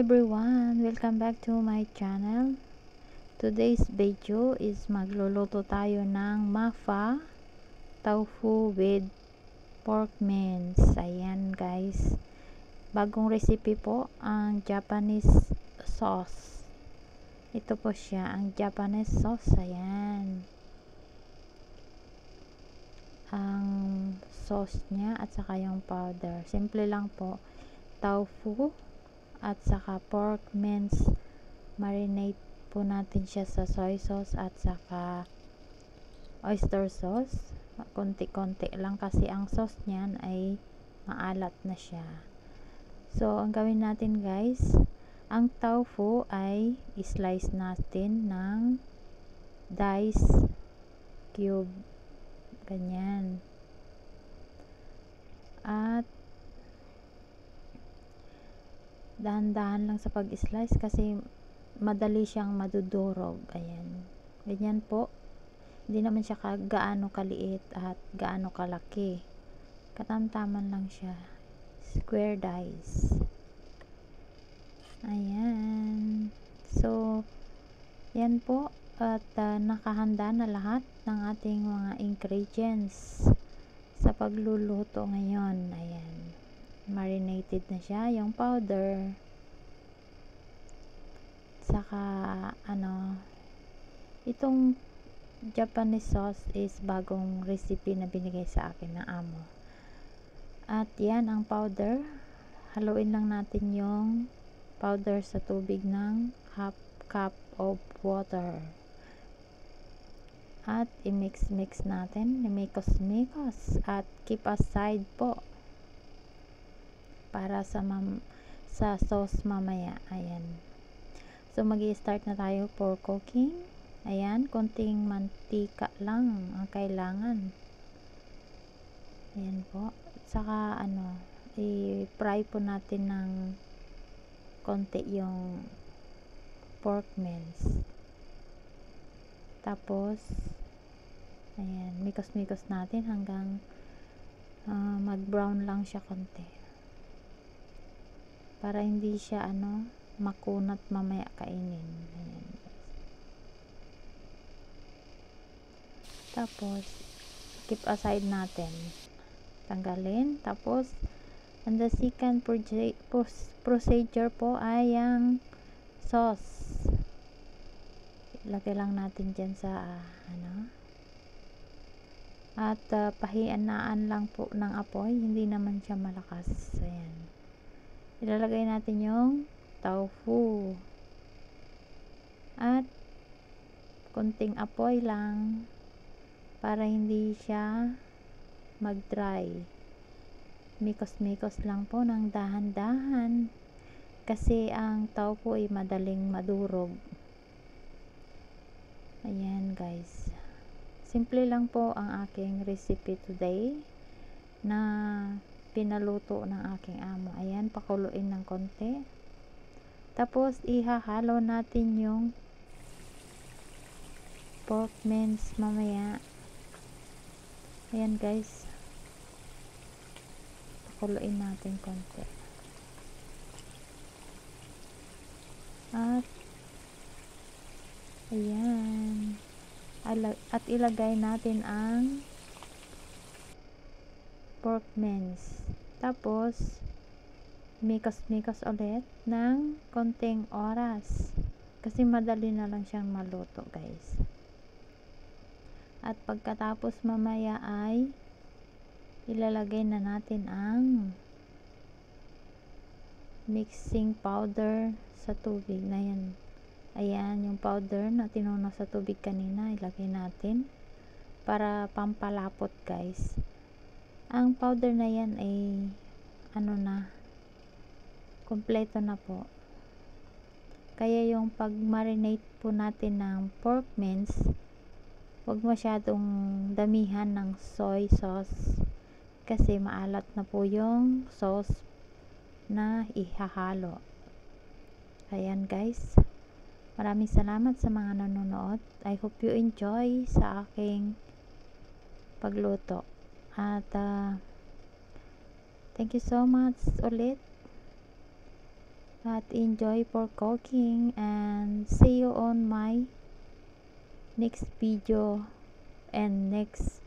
everyone! Welcome back to my channel. Today's video is magluluto tayo ng mafa tofu with pork mince. Ayan guys. Bagong recipe po ang Japanese sauce. Ito po siya, ang Japanese sauce. Ayan. Ang sauce niya at saka yung powder. Simple lang po. Tofu at saka pork mince, marinate po natin siya sa soy sauce at saka oyster sauce. Konti-konti lang kasi ang sauce niyan ay maalat na siya. So ang gawin natin guys, ang tofu ay slice natin ng dice cube, ganyan. At dahan-dahan lang sa pag-slice kasi madali siyang madudurog. Ayan. Ganyan po. Hindi naman siya gaano kaliit at gaano kalaki. Katamtaman lang siya. Square dice. Ayan. So, yan po. At nakahanda na lahat ng ating mga ingredients sa pagluluto ngayon. Ayan. Marinated na siya, yung powder, saka itong Japanese sauce is bagong recipe na binigay sa akin ng amo. At yan ang powder. Haluin lang natin yung powder sa tubig ng half cup of water at i-mix natin, i-mikos at keep aside po para sa sauce mamaya. Ayan. So magi-start na tayo for cooking. Ayan, konting mantika lang ang kailangan. Ayan po. Saka i-fry po natin ng konti yung pork mince. Tapos ayan, mikos natin hanggang mag-brown lang siya konti. Para hindi siya makunat mamaya kainin. Ayan. Tapos keep aside natin, tanggalin. Tapos and the second procedure po ay ang sauce. Ilagay lang natin dyan sa at pahianaan lang po ng apoy, hindi naman siya malakas. Ayan. Ilalagay natin yung tofu at konting apoy lang para hindi siya mag-dry. Mikos lang po ng dahan-dahan kasi ang tofu ay madaling madurog. Ayan guys, simple lang po ang aking recipe today na pinaluto ng aking amo. Ayan, pakuluin ng konti. Tapos ihahalo natin yung pork mince mamaya. Ayan guys, pakuluin natin konti. At ayan, at ilagay natin ang pork mince. Tapos mikos ulit ng konting oras kasi madali na lang siyang maluto guys. At pagkatapos mamaya ay ilalagay na natin ang mixing powder sa tubig na yan. Ayan, yung powder na tinunaw sa tubig kanina, ilagay natin para pampalapot guys. Ang powder na yan ay kompleto na po. Kaya yung pag marinate po natin ng pork mince, huwag masyadong damihan ng soy sauce kasi maalat na po yung sauce na ihahalo. Ayan guys, maraming salamat sa mga nanonood. I hope you enjoy sa aking pagluto. At thank you so much ulit. at enjoy for cooking, and see you on my next video and next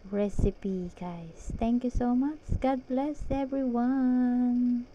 recipe, guys. Thank you so much. God bless everyone.